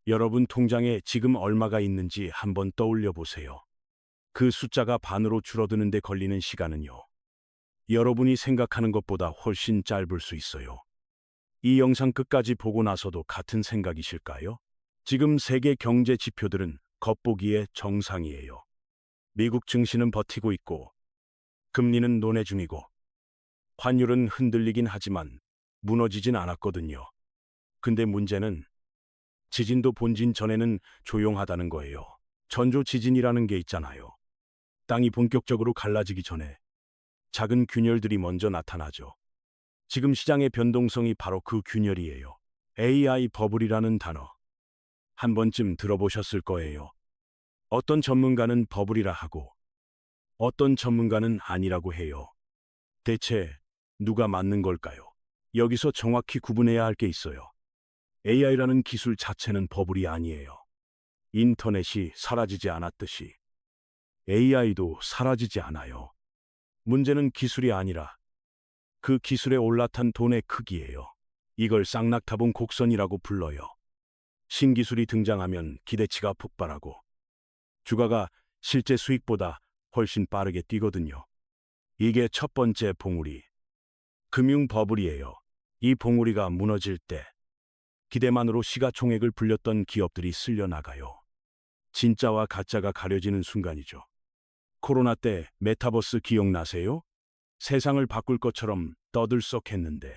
여러분 통장에 지금 얼마가 있는지 한번 떠올려 보세요. 그 숫자가 반으로 줄어드는데 걸리는 시간은요. 여러분이 생각하는 것보다 훨씬 짧을 수 있어요. 이 영상 끝까지 보고 나서도 같은 생각이실까요? 지금 세계 경제 지표들은 겉보기에 정상이에요. 미국 증시는 버티고 있고, 금리는 논의 중이고, 환율은 흔들리긴 하지만 무너지진 않았거든요. 근데 문제는 지진도 본진 전에는 조용하다는 거예요. 전조 지진이라는 게 있잖아요. 땅이 본격적으로 갈라지기 전에 작은 균열들이 먼저 나타나죠. 지금 시장의 변동성이 바로 그 균열이에요. AI 버블이라는 단어. 한 번쯤 들어보셨을 거예요. 어떤 전문가는 버블이라 하고, 어떤 전문가는 아니라고 해요. 대체 누가 맞는 걸까요? 여기서 정확히 구분해야 할 게 있어요. AI라는 기술 자체는 버블이 아니에요. 인터넷이 사라지지 않았듯이 AI도 사라지지 않아요. 문제는 기술이 아니라 그 기술에 올라탄 돈의 크기예요. 이걸 쌍낙타봉 곡선이라고 불러요. 신기술이 등장하면 기대치가 폭발하고 주가가 실제 수익보다 훨씬 빠르게 뛰거든요. 이게 첫 번째 봉우리. 금융 버블이에요. 이 봉우리가 무너질 때 기대만으로 시가총액을 불렸던 기업들이 쓸려나가요. 진짜와 가짜가 가려지는 순간이죠. 코로나 때 메타버스 기억나세요? 세상을 바꿀 것처럼 떠들썩했는데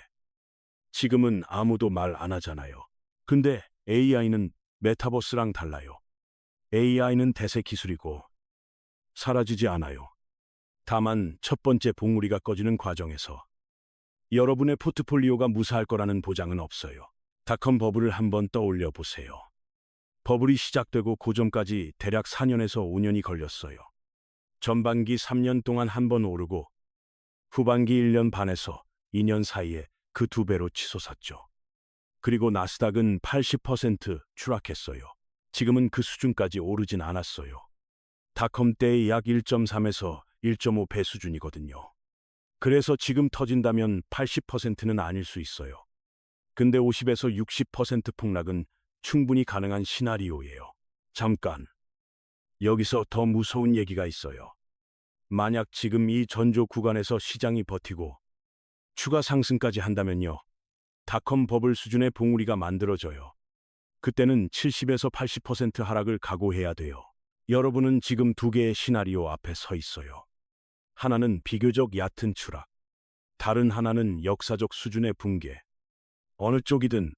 지금은 아무도 말 안 하잖아요. 근데 AI는 메타버스랑 달라요. AI는 대세 기술이고 사라지지 않아요. 다만 첫 번째 봉우리가 꺼지는 과정에서 여러분의 포트폴리오가 무사할 거라는 보장은 없어요. 닷컴 버블을 한번 떠올려 보세요. 버블이 시작되고 고점까지 대략 4년에서 5년이 걸렸어요. 전반기 3년 동안 한 번 오르고 후반기 1년 반에서 2년 사이에 그 2배로 치솟았죠. 그리고 나스닥은 80% 추락했어요. 지금은 그 수준까지 오르진 않았어요. 닷컴 때의 약 1.3에서 1.5배 수준이거든요. 그래서 지금 터진다면 80%는 아닐 수 있어요. 근데 50에서 60% 폭락은 충분히 가능한 시나리오예요. 잠깐. 여기서 더 무서운 얘기가 있어요. 만약 지금 이 전조 구간에서 시장이 버티고 추가 상승까지 한다면요. 닷컴 버블 수준의 봉우리가 만들어져요. 그때는 70에서 80% 하락을 각오해야 돼요. 여러분은 지금 두 개의 시나리오 앞에 서 있어요. 하나는 비교적 얕은 추락, 다른 하나는 역사적 수준의 붕괴. 어느 쪽이든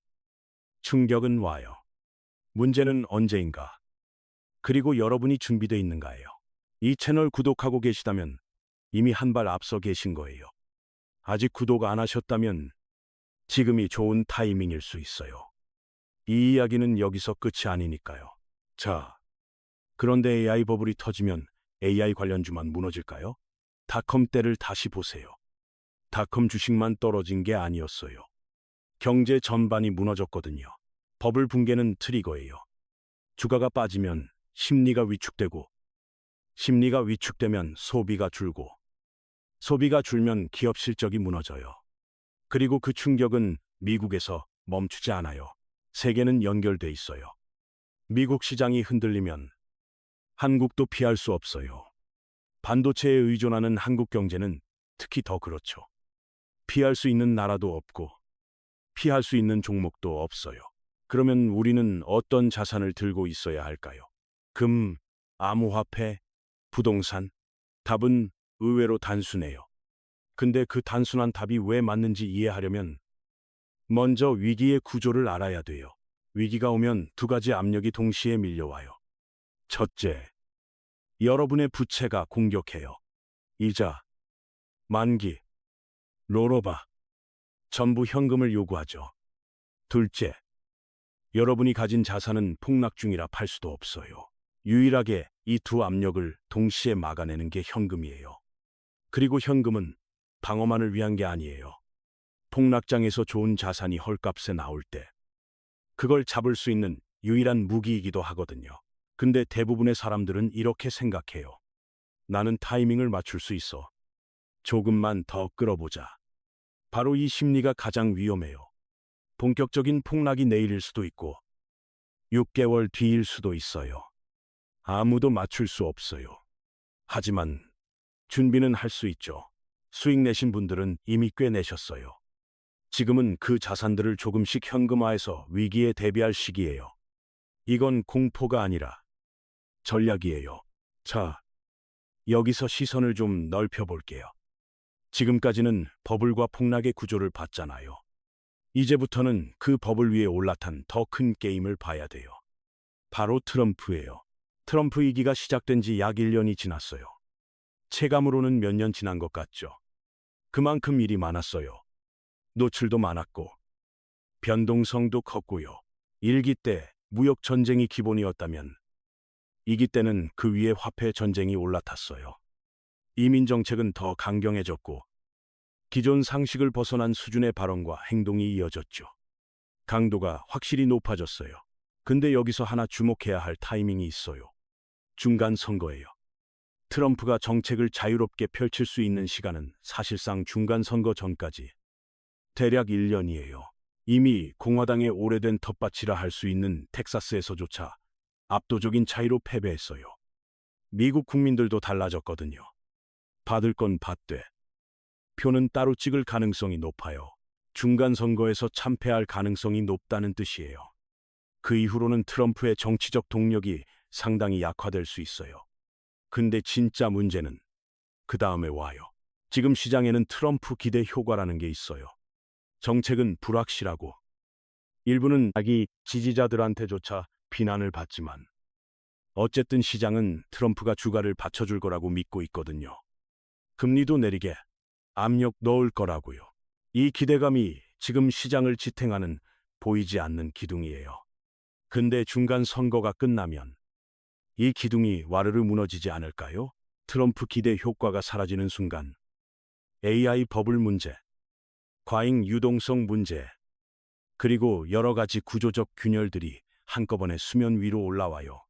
충격은 와요. 문제는 언제인가? 그리고 여러분이 준비되어 있는가예요. 이 채널 구독하고 계시다면 이미 한 발 앞서 계신 거예요. 아직 구독 안 하셨다면 지금이 좋은 타이밍일 수 있어요. 이 이야기는 여기서 끝이 아니니까요. 자, 그런데 AI 버블이 터지면 AI 관련주만 무너질까요? 닷컴 때를 다시 보세요. 닷컴 주식만 떨어진 게 아니었어요. 경제 전반이 무너졌거든요. 버블 붕괴는 트리거예요. 주가가 빠지면 심리가 위축되고, 심리가 위축되면 소비가 줄고, 소비가 줄면 기업 실적이 무너져요. 그리고 그 충격은 미국에서 멈추지 않아요. 세계는 연결돼 있어요. 미국 시장이 흔들리면 한국도 피할 수 없어요. 반도체에 의존하는 한국 경제는 특히 더 그렇죠. 피할 수 있는 나라도 없고, 피할 수 있는 종목도 없어요. 그러면 우리는 어떤 자산을 들고 있어야 할까요? 금, 암호화폐, 부동산? 답은 의외로 단순해요. 근데 그 단순한 답이 왜 맞는지 이해하려면 먼저 위기의 구조를 알아야 돼요. 위기가 오면 두 가지 압력이 동시에 밀려와요. 첫째, 여러분의 부채가 공격해요. 이자, 만기, 롤오버, 전부 현금을 요구하죠. 둘째, 여러분이 가진 자산은 폭락 중이라 팔 수도 없어요. 유일하게 이 두 압력을 동시에 막아내는 게 현금이에요. 그리고 현금은 방어만을 위한 게 아니에요. 폭락장에서 좋은 자산이 헐값에 나올 때 그걸 잡을 수 있는 유일한 무기이기도 하거든요. 근데 대부분의 사람들은 이렇게 생각해요. 나는 타이밍을 맞출 수 있어. 조금만 더 끌어보자. 바로 이 심리가 가장 위험해요. 본격적인 폭락이 내일일 수도 있고 6개월 뒤일 수도 있어요. 아무도 맞출 수 없어요. 하지만 준비는 할 수 있죠. 수익 내신 분들은 이미 꽤 내셨어요. 지금은 그 자산들을 조금씩 현금화해서 위기에 대비할 시기예요. 이건 공포가 아니라 전략이에요. 자, 여기서 시선을 좀 넓혀 볼게요. 지금까지는 버블과 폭락의 구조를 봤잖아요. 이제부터는 그 버블 위에 올라탄 더 큰 게임을 봐야 돼요. 바로 트럼프예요. 트럼프 위기가 시작된 지 약 1년이 지났어요. 체감으로는 몇 년 지난 것 같죠. 그만큼 일이 많았어요. 노출도 많았고, 변동성도 컸고요. 1기 때 무역 전쟁이 기본이었다면, 2기 때는 그 위에 화폐 전쟁이 올라탔어요. 이민 정책은 더 강경해졌고, 기존 상식을 벗어난 수준의 발언과 행동이 이어졌죠. 강도가 확실히 높아졌어요. 근데 여기서 하나 주목해야 할 타이밍이 있어요. 중간 선거예요. 트럼프가 정책을 자유롭게 펼칠 수 있는 시간은 사실상 중간 선거 전까지 대략 1년이에요. 이미 공화당의 오래된 텃밭이라 할 수 있는 텍사스에서조차 압도적인 차이로 패배했어요. 미국 국민들도 달라졌거든요. 받을 건 받되 표는 따로 찍을 가능성이 높아요. 중간 선거에서 참패할 가능성이 높다는 뜻이에요. 그 이후로는 트럼프의 정치적 동력이 상당히 약화될 수 있어요. 근데 진짜 문제는 그 다음에 와요. 지금 시장에는 트럼프 기대 효과라는 게 있어요. 정책은 불확실하고 일부는 자기 지지자들한테조차 비난을 받지만 어쨌든 시장은 트럼프가 주가를 받쳐줄 거라고 믿고 있거든요. 금리도 내리게 압력 넣을 거라고요. 이 기대감이 지금 시장을 지탱하는 보이지 않는 기둥이에요. 근데 중간 선거가 끝나면 이 기둥이 와르르 무너지지 않을까요? 트럼프 기대 효과가 사라지는 순간 AI 버블 문제, 과잉 유동성 문제, 그리고 여러 가지 구조적 균열들이 한꺼번에 수면 위로 올라와요.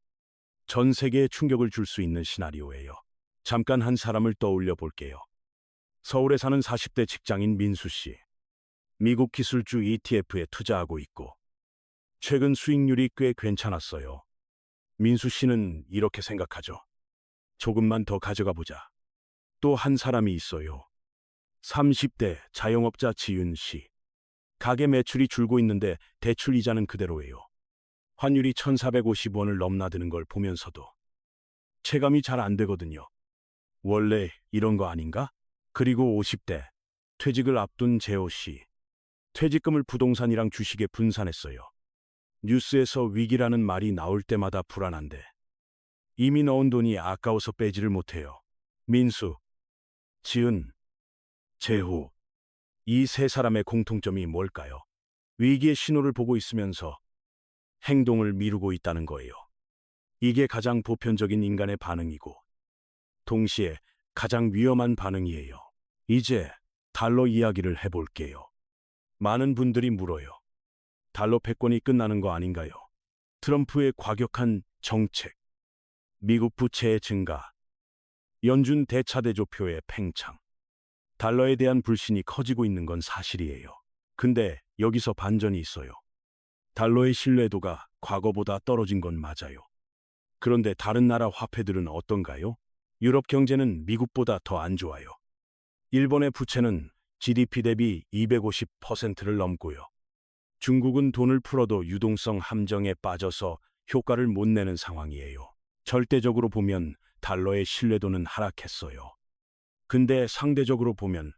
전 세계에 충격을 줄 수 있는 시나리오예요. 잠깐 한 사람을 떠올려 볼게요. 서울에 사는 40대 직장인 민수 씨. 미국 기술주 ETF에 투자하고 있고 최근 수익률이 꽤 괜찮았어요. 민수 씨는 이렇게 생각하죠. 조금만 더 가져가 보자. 또 한 사람이 있어요. 30대 자영업자 지윤 씨. 가게 매출이 줄고 있는데 대출 이자는 그대로예요. 환율이 1,450원을 넘나드는 걸 보면서도 체감이 잘 안 되거든요. 원래 이런 거 아닌가? 그리고 50대 퇴직을 앞둔 재호 씨. 퇴직금을 부동산이랑 주식에 분산했어요. 뉴스에서 위기라는 말이 나올 때마다 불안한데 이미 넣은 돈이 아까워서 빼지를 못해요. 민수, 지은, 재호. 이 세 사람의 공통점이 뭘까요? 위기의 신호를 보고 있으면서 행동을 미루고 있다는 거예요. 이게 가장 보편적인 인간의 반응이고 동시에 가장 위험한 반응이에요. 이제 달러 이야기를 해볼게요. 많은 분들이 물어요. 달러 패권이 끝나는 거 아닌가요? 트럼프의 과격한 정책, 미국 부채의 증가, 연준 대차대조표의 팽창, 달러에 대한 불신이 커지고 있는 건 사실이에요. 근데 여기서 반전이 있어요. 달러의 신뢰도가 과거보다 떨어진 건 맞아요. 그런데 다른 나라 화폐들은 어떤가요? 유럽 경제는 미국보다 더 안 좋아요. 일본의 부채는 GDP 대비 250%를 넘고요. 중국은 돈을 풀어도 유동성 함정에 빠져서 효과를 못 내는 상황이에요. 절대적으로 보면 달러의 신뢰도는 하락했어요. 근데 상대적으로 보면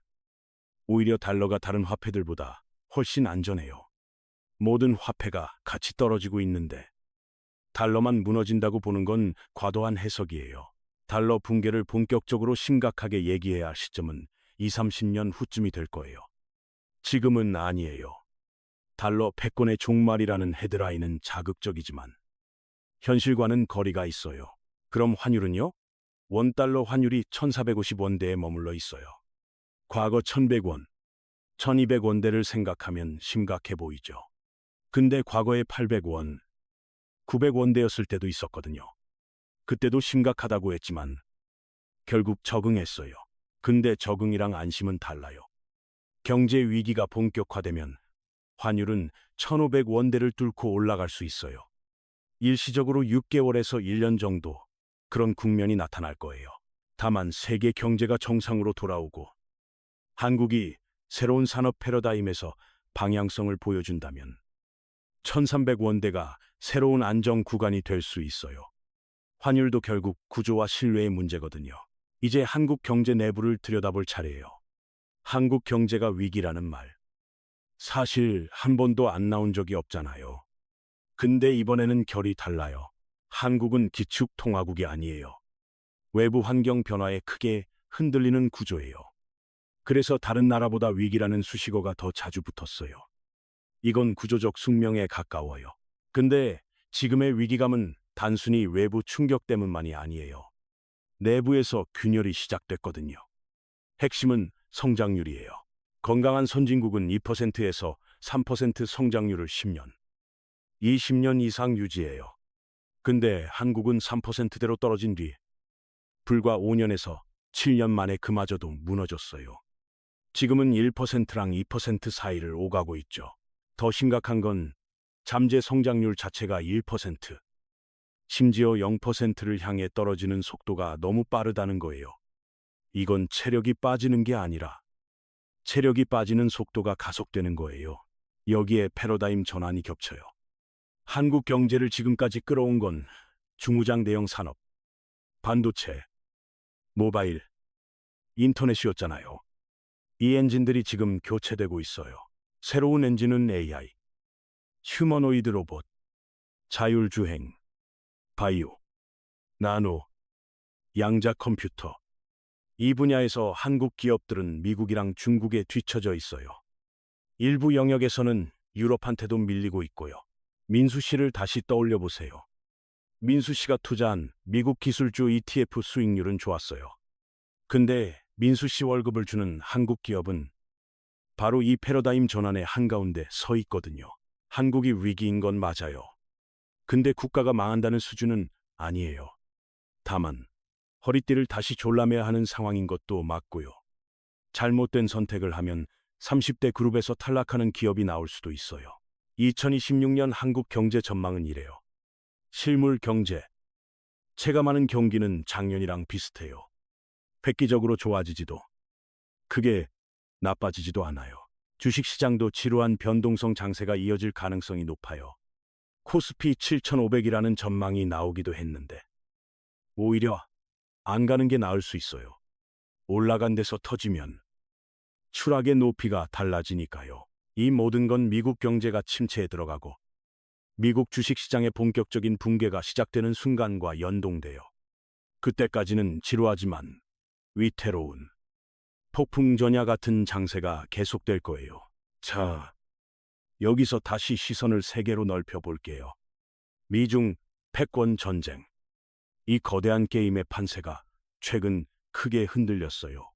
오히려 달러가 다른 화폐들보다 훨씬 안전해요. 모든 화폐가 같이 떨어지고 있는데 달러만 무너진다고 보는 건 과도한 해석이에요. 달러 붕괴를 본격적으로 심각하게 얘기해야 할 시점은 20, 30년 후쯤이 될 거예요. 지금은 아니에요. 달러 패권의 종말이라는 헤드라인은 자극적이지만 현실과는 거리가 있어요. 그럼 환율은요? 원달러 환율이 1,450원대에 머물러 있어요. 과거 1,100원, 1,200원대를 생각하면 심각해 보이죠. 근데 과거에 800원, 900원대였을 때도 있었거든요. 그때도 심각하다고 했지만 결국 적응했어요. 근데 적응이랑 안심은 달라요. 경제 위기가 본격화되면 환율은 1,500원대를 뚫고 올라갈 수 있어요. 일시적으로 6개월에서 1년 정도 그런 국면이 나타날 거예요. 다만 세계 경제가 정상으로 돌아오고 한국이 새로운 산업 패러다임에서 방향성을 보여준다면 1300원대가 새로운 안정 구간이 될 수 있어요. 환율도 결국 구조와 신뢰의 문제거든요. 이제 한국 경제 내부를 들여다볼 차례예요. 한국 경제가 위기라는 말. 사실 한 번도 안 나온 적이 없잖아요. 근데 이번에는 결이 달라요. 한국은 기축통화국이 아니에요. 외부 환경 변화에 크게 흔들리는 구조예요. 그래서 다른 나라보다 위기라는 수식어가 더 자주 붙었어요. 이건 구조적 숙명에 가까워요. 근데 지금의 위기감은 단순히 외부 충격 때문만이 아니에요. 내부에서 균열이 시작됐거든요. 핵심은 성장률이에요. 건강한 선진국은 2%에서 3% 성장률을 10년, 20년 이상 유지해요. 근데 한국은 3%대로 떨어진 뒤 불과 5년에서 7년 만에 그마저도 무너졌어요. 지금은 1%랑 2% 사이를 오가고 있죠. 더 심각한 건 잠재 성장률 자체가 1%, 심지어 0%를 향해 떨어지는 속도가 너무 빠르다는 거예요. 이건 체력이 빠지는 게 아니라 체력이 빠지는 속도가 가속되는 거예요. 여기에 패러다임 전환이 겹쳐요. 한국 경제를 지금까지 끌어온 건 중무장 대형 산업, 반도체, 모바일, 인터넷이었잖아요. 이 엔진들이 지금 교체되고 있어요. 새로운 엔진은 AI, 휴머노이드 로봇, 자율주행, 바이오, 나노, 양자 컴퓨터. 이 분야에서 한국 기업들은 미국이랑 중국에 뒤처져 있어요. 일부 영역에서는 유럽한테도 밀리고 있고요. 민수 씨를 다시 떠올려 보세요. 민수 씨가 투자한 미국 기술주 ETF 수익률은 좋았어요. 근데 민수 씨 월급을 주는 한국 기업은 바로 이 패러다임 전환의 한가운데 서 있거든요. 한국이 위기인 건 맞아요. 근데 국가가 망한다는 수준은 아니에요. 다만 허리띠를 다시 졸라매야 하는 상황인 것도 맞고요. 잘못된 선택을 하면 30대 그룹에서 탈락하는 기업이 나올 수도 있어요. 2026년 한국 경제 전망은 이래요. 실물 경제. 체감하는 경기는 작년이랑 비슷해요. 획기적으로 좋아지지도 크게 나빠지지도 않아요. 주식시장도 지루한 변동성 장세가 이어질 가능성이 높아요. 코스피 7,500이라는 전망이 나오기도 했는데 오히려 안 가는 게 나을 수 있어요. 올라간 데서 터지면 추락의 높이가 달라지니까요. 이 모든 건 미국 경제가 침체에 들어가고 미국 주식시장의 본격적인 붕괴가 시작되는 순간과 연동돼요. 그때까지는 지루하지만 위태로운 폭풍전야 같은 장세가 계속될 거예요. 자, 여기서 다시 시선을 세계로 넓혀볼게요. 미중 패권 전쟁. 이 거대한 게임의 판세가 최근 크게 흔들렸어요.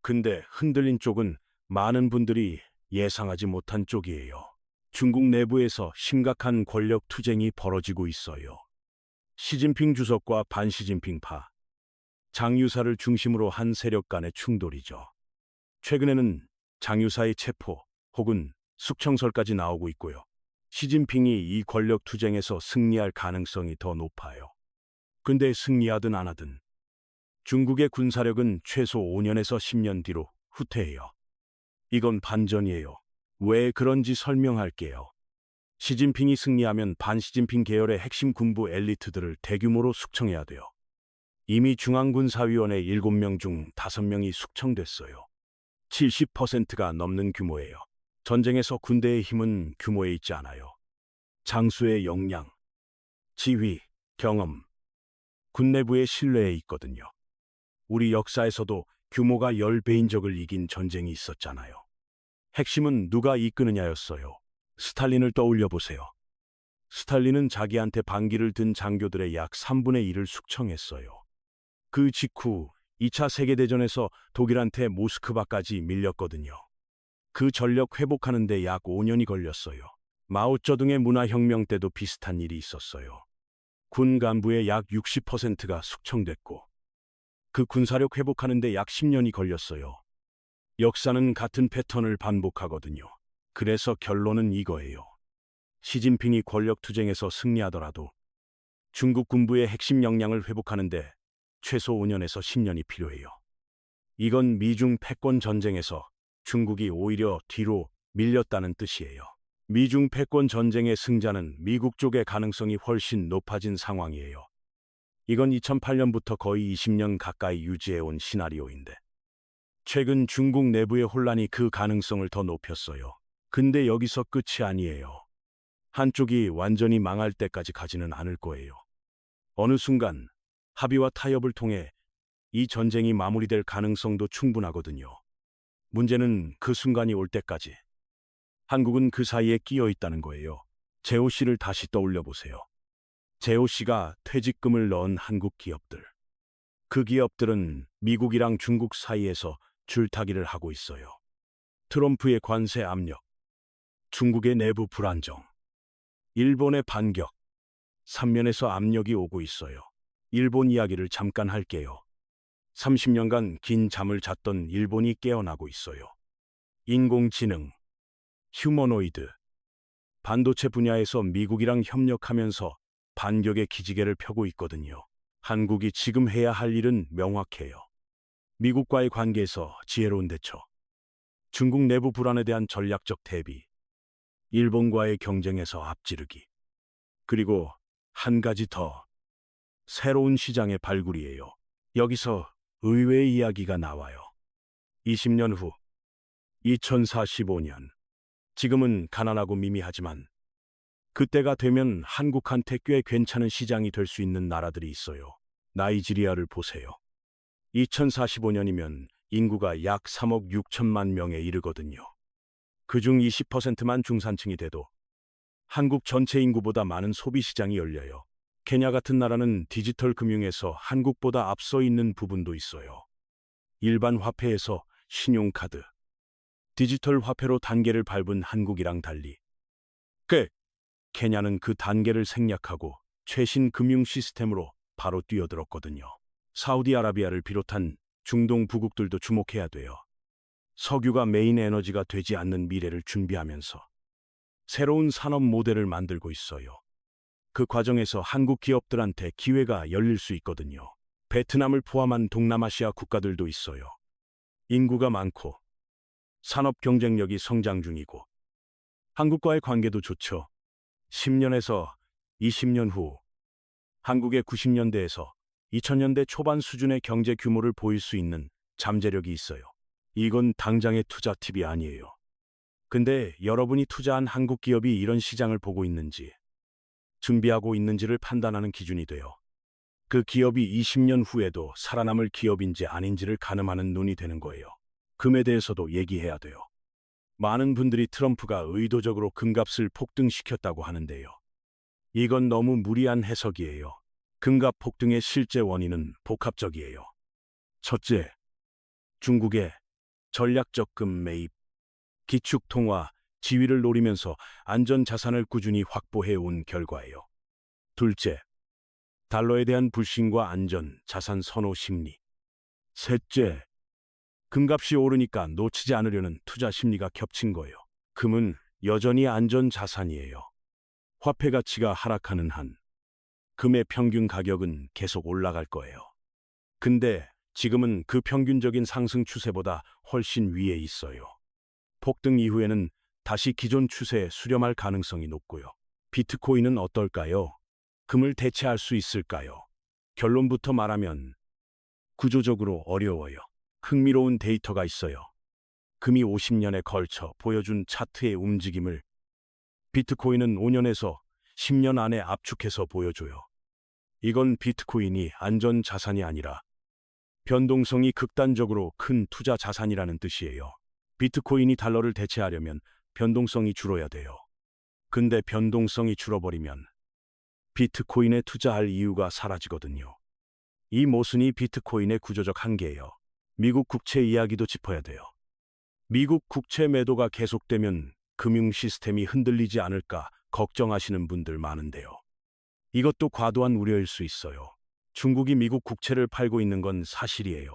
근데 흔들린 쪽은 많은 분들이 예상하지 못한 쪽이에요. 중국 내부에서 심각한 권력 투쟁이 벌어지고 있어요. 시진핑 주석과 반시진핑파, 장유사를 중심으로 한 세력 간의 충돌이죠. 최근에는 장유사의 체포 혹은 숙청설까지 나오고 있고요. 시진핑이 이 권력 투쟁에서 승리할 가능성이 더 높아요. 근데 승리하든 안 하든 중국의 군사력은 최소 5년에서 10년 뒤로 후퇴해요. 이건 반전이에요. 왜 그런지 설명할게요. 시진핑이 승리하면 반시진핑 계열의 핵심 군부 엘리트들을 대규모로 숙청해야 돼요. 이미 중앙군사위원회 7명 중 5명이 숙청됐어요. 70%가 넘는 규모예요. 전쟁에서 군대의 힘은 규모에 있지 않아요. 장수의 역량, 지휘, 경험, 군 내부의 신뢰에 있거든요. 우리 역사에서도 규모가 10배인 적을 이긴 전쟁이 있었잖아요. 핵심은 누가 이끄느냐였어요. 스탈린을 떠올려 보세요. 스탈린은 자기한테 반기를 든 장교들의 약 3분의 1을 숙청했어요. 그 직후 2차 세계대전에서 독일한테 모스크바까지 밀렸거든요. 그 전력 회복하는 데 약 5년이 걸렸어요. 마오쩌둥의 문화혁명 때도 비슷한 일이 있었어요. 군 간부의 약 60%가 숙청됐고 그 군사력 회복하는 데 약 10년이 걸렸어요. 역사는 같은 패턴을 반복하거든요. 그래서 결론은 이거예요. 시진핑이 권력 투쟁에서 승리하더라도 중국 군부의 핵심 역량을 회복하는데 최소 5년에서 10년이 필요해요. 이건 미중 패권 전쟁에서 중국이 오히려 뒤로 밀렸다는 뜻이에요. 미중 패권 전쟁의 승자는 미국 쪽의 가능성이 훨씬 높아진 상황이에요. 이건 2008년부터 거의 20년 가까이 유지해온 시나리오인데 최근 중국 내부의 혼란이 그 가능성을 더 높였어요. 근데 여기서 끝이 아니에요. 한쪽이 완전히 망할 때까지 가지는 않을 거예요. 어느 순간 합의와 타협을 통해 이 전쟁이 마무리될 가능성도 충분하거든요. 문제는 그 순간이 올 때까지 한국은 그 사이에 끼어 있다는 거예요. 제오 씨를 다시 떠올려 보세요. 제오 씨가 퇴직금을 넣은 한국 기업들. 그 기업들은 미국이랑 중국 사이에서 줄타기를 하고 있어요. 트럼프의 관세 압력, 중국의 내부 불안정, 일본의 반격, 삼면에서 압력이 오고 있어요. 일본 이야기를 잠깐 할게요. 30년간 긴 잠을 잤던 일본이 깨어나고 있어요. 인공지능, 휴머노이드, 반도체 분야에서 미국이랑 협력하면서 반격의 기지개를 펴고 있거든요. 한국이 지금 해야 할 일은 명확해요. 미국과의 관계에서 지혜로운 대처, 중국 내부 불안에 대한 전략적 대비, 일본과의 경쟁에서 앞지르기, 그리고 한 가지 더, 새로운 시장의 발굴이에요. 여기서 의외의 이야기가 나와요. 20년 후, 2045년. 지금은 가난하고 미미하지만 그때가 되면 한국한테 꽤 괜찮은 시장이 될 수 있는 나라들이 있어요. 나이지리아를 보세요. 2045년이면 인구가 약 3억 6천만 명에 이르거든요. 그중 20%만 중산층이 돼도 한국 전체 인구보다 많은 소비 시장이 열려요. 케냐 같은 나라는 디지털 금융에서 한국보다 앞서 있는 부분도 있어요. 일반 화폐에서 신용카드, 디지털 화폐로 단계를 밟은 한국이랑 달리 케냐는 그 단계를 생략하고 최신 금융 시스템으로 바로 뛰어들었거든요. 사우디아라비아를 비롯한 중동 부국들도 주목해야 돼요. 석유가 메인 에너지가 되지 않는 미래를 준비하면서 새로운 산업 모델을 만들고 있어요. 그 과정에서 한국 기업들한테 기회가 열릴 수 있거든요. 베트남을 포함한 동남아시아 국가들도 있어요. 인구가 많고 산업 경쟁력이 성장 중이고 한국과의 관계도 좋죠. 10년에서 20년 후 한국의 90년대에서 2000년대 초반 수준의 경제 규모를 보일 수 있는 잠재력이 있어요. 이건 당장의 투자 팁이 아니에요. 근데 여러분이 투자한 한국 기업이 이런 시장을 보고 있는지, 준비하고 있는지를 판단하는 기준이 돼요. 그 기업이 20년 후에도 살아남을 기업인지 아닌지를 가늠하는 눈이 되는 거예요. 금에 대해서도 얘기해야 돼요. 많은 분들이 트럼프가 의도적으로 금값을 폭등시켰다고 하는데요. 이건 너무 무리한 해석이에요. 금값 폭등의 실제 원인은 복합적이에요. 첫째, 중국의 전략적 금 매입, 기축 통화, 지위를 노리면서 안전자산을 꾸준히 확보해 온 결과예요. 둘째, 달러에 대한 불신과 안전, 자산 선호 심리. 셋째, 금값이 오르니까 놓치지 않으려는 투자 심리가 겹친 거예요. 금은 여전히 안전자산이에요. 화폐 가치가 하락하는 한, 금의 평균 가격은 계속 올라갈 거예요. 근데 지금은 그 평균적인 상승 추세보다 훨씬 위에 있어요. 폭등 이후에는 다시 기존 추세에 수렴할 가능성이 높고요. 비트코인은 어떨까요? 금을 대체할 수 있을까요? 결론부터 말하면 구조적으로 어려워요. 흥미로운 데이터가 있어요. 금이 50년에 걸쳐 보여준 차트의 움직임을 비트코인은 5년에서 10년 안에 압축해서 보여줘요. 이건 비트코인이 안전 자산이 아니라 변동성이 극단적으로 큰 투자 자산이라는 뜻이에요. 비트코인이 달러를 대체하려면 변동성이 줄어야 돼요. 근데 변동성이 줄어버리면 비트코인에 투자할 이유가 사라지거든요. 이 모순이 비트코인의 구조적 한계예요. 미국 국채 이야기도 짚어야 돼요. 미국 국채 매도가 계속되면 금융 시스템이 흔들리지 않을까 걱정하시는 분들 많은데요. 이것도 과도한 우려일 수 있어요. 중국이 미국 국채를 팔고 있는 건 사실이에요.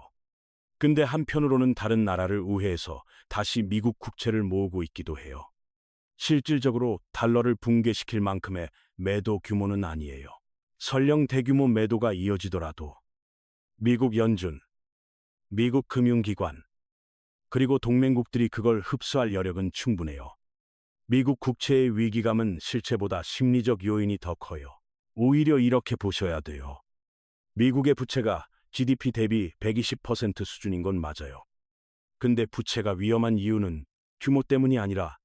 근데 한편으로는 다른 나라를 우회해서 다시 미국 국채를 모으고 있기도 해요. 실질적으로 달러를 붕괴시킬 만큼의 매도 규모는 아니에요. 설령 대규모 매도가 이어지더라도 미국 연준, 미국 금융기관, 그리고 동맹국들이 그걸 흡수할 여력은 충분해요. 미국 국채의 위기감은 실체보다 심리적 요인이 더 커요. 오히려 이렇게 보셔야 돼요. 미국의 부채가 GDP 대비 120% 수준인 건 맞아요. 근데 부채가 위험한 이유는 규모 때문이 아니라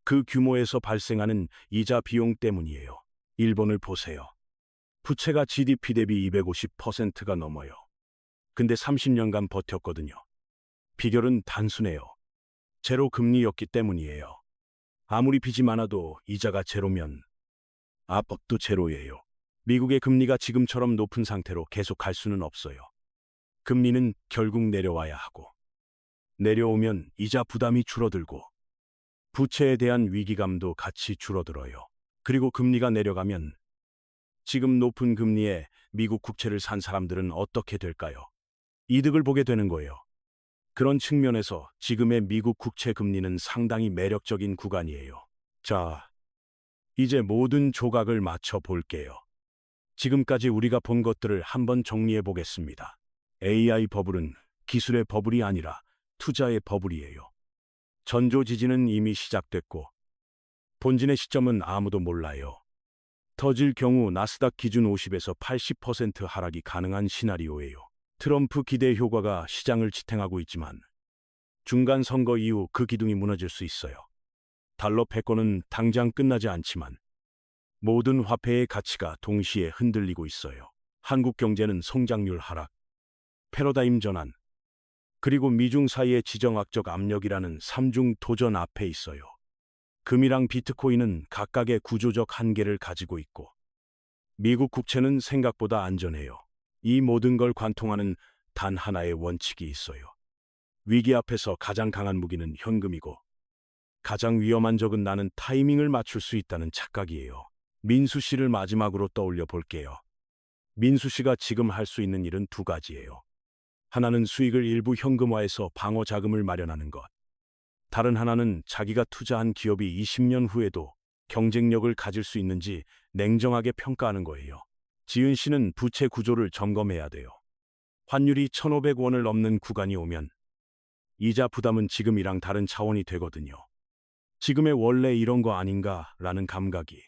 그 규모에서 발생하는 이자 비용 때문이에요. 일본을 보세요. 부채가 GDP 대비 250%가 넘어요. 근데 30년간 버텼거든요. 비결은 단순해요. 제로 금리였기 때문이에요. 아무리 빚이 많아도 이자가 제로면 압박도 제로예요. 미국의 금리가 지금처럼 높은 상태로 계속 갈 수는 없어요. 금리는 결국 내려와야 하고, 내려오면 이자 부담이 줄어들고, 부채에 대한 위기감도 같이 줄어들어요. 그리고 금리가 내려가면 지금 높은 금리에 미국 국채를 산 사람들은 어떻게 될까요? 이득을 보게 되는 거예요. 그런 측면에서 지금의 미국 국채 금리는 상당히 매력적인 구간이에요. 자, 이제 모든 조각을 맞춰 볼게요. 지금까지 우리가 본 것들을 한번 정리해 보겠습니다. AI 버블은 기술의 버블이 아니라 투자의 버블이에요. 전조지진은 이미 시작됐고 본진의 시점은 아무도 몰라요. 터질 경우 나스닥 기준 50에서 80% 하락이 가능한 시나리오예요. 트럼프 기대 효과가 시장을 지탱하고 있지만 중간 선거 이후 그 기둥이 무너질 수 있어요. 달러 패권은 당장 끝나지 않지만 모든 화폐의 가치가 동시에 흔들리고 있어요. 한국 경제는 성장률 하락, 패러다임 전환, 그리고 미중 사이의 지정학적 압력이라는 삼중 도전 앞에 있어요. 금이랑 비트코인은 각각의 구조적 한계를 가지고 있고 미국 국채는 생각보다 안전해요. 이 모든 걸 관통하는 단 하나의 원칙이 있어요. 위기 앞에서 가장 강한 무기는 현금이고 가장 위험한 적은 나는 타이밍을 맞출 수 있다는 착각이에요. 민수 씨를 마지막으로 떠올려 볼게요. 민수 씨가 지금 할 수 있는 일은 두 가지예요. 하나는 수익을 일부 현금화해서 방어 자금을 마련하는 것. 다른 하나는 자기가 투자한 기업이 20년 후에도 경쟁력을 가질 수 있는지 냉정하게 평가하는 거예요. 지은 씨는 부채 구조를 점검해야 돼요. 환율이 1,500원을 넘는 구간이 오면 이자 부담은 지금이랑 다른 차원이 되거든요. 지금의 원래 이런 거 아닌가라는 감각이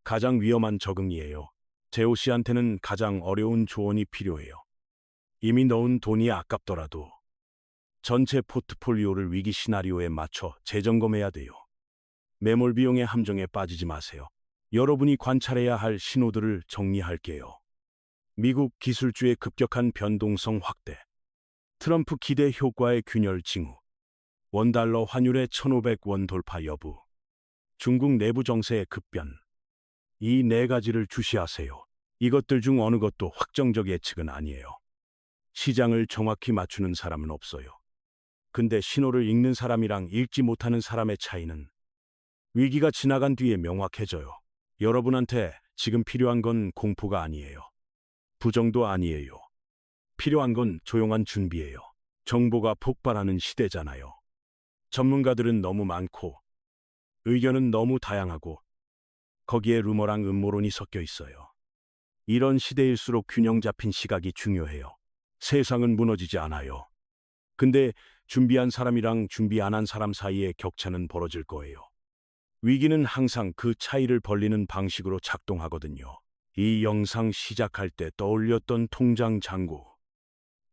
가장 위험한 적응이에요. 재호 씨한테는 가장 어려운 조언이 필요해요. 이미 넣은 돈이 아깝더라도 전체 포트폴리오를 위기 시나리오에 맞춰 재점검해야 돼요. 매몰 비용의 함정에 빠지지 마세요. 여러분이 관찰해야 할 신호들을 정리할게요. 미국 기술주의 급격한 변동성 확대, 트럼프 기대 효과의 균열 징후, 원달러 환율의 1,500원 돌파 여부, 중국 내부 정세의 급변. 이 네 가지를 주시하세요. 이것들 중 어느 것도 확정적 예측은 아니에요. 시장을 정확히 맞추는 사람은 없어요. 근데 신호를 읽는 사람이랑 읽지 못하는 사람의 차이는 위기가 지나간 뒤에 명확해져요. 여러분한테 지금 필요한 건 공포가 아니에요. 부정도 아니에요. 필요한 건 조용한 준비예요. 정보가 폭발하는 시대잖아요. 전문가들은 너무 많고 의견은 너무 다양하고 거기에 루머랑 음모론이 섞여 있어요. 이런 시대일수록 균형 잡힌 시각이 중요해요. 세상은 무너지지 않아요. 근데 준비한 사람이랑 준비 안 한 사람 사이에 격차는 벌어질 거예요. 위기는 항상 그 차이를 벌리는 방식으로 작동하거든요. 이 영상 시작할 때 떠올렸던 통장 잔고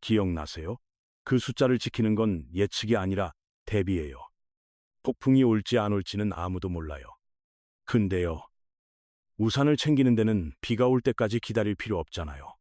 기억나세요? 그 숫자를 지키는 건 예측이 아니라 대비예요. 폭풍이 올지 안 올지는 아무도 몰라요. 근데요, 우산을 챙기는 데는 비가 올 때까지 기다릴 필요 없잖아요.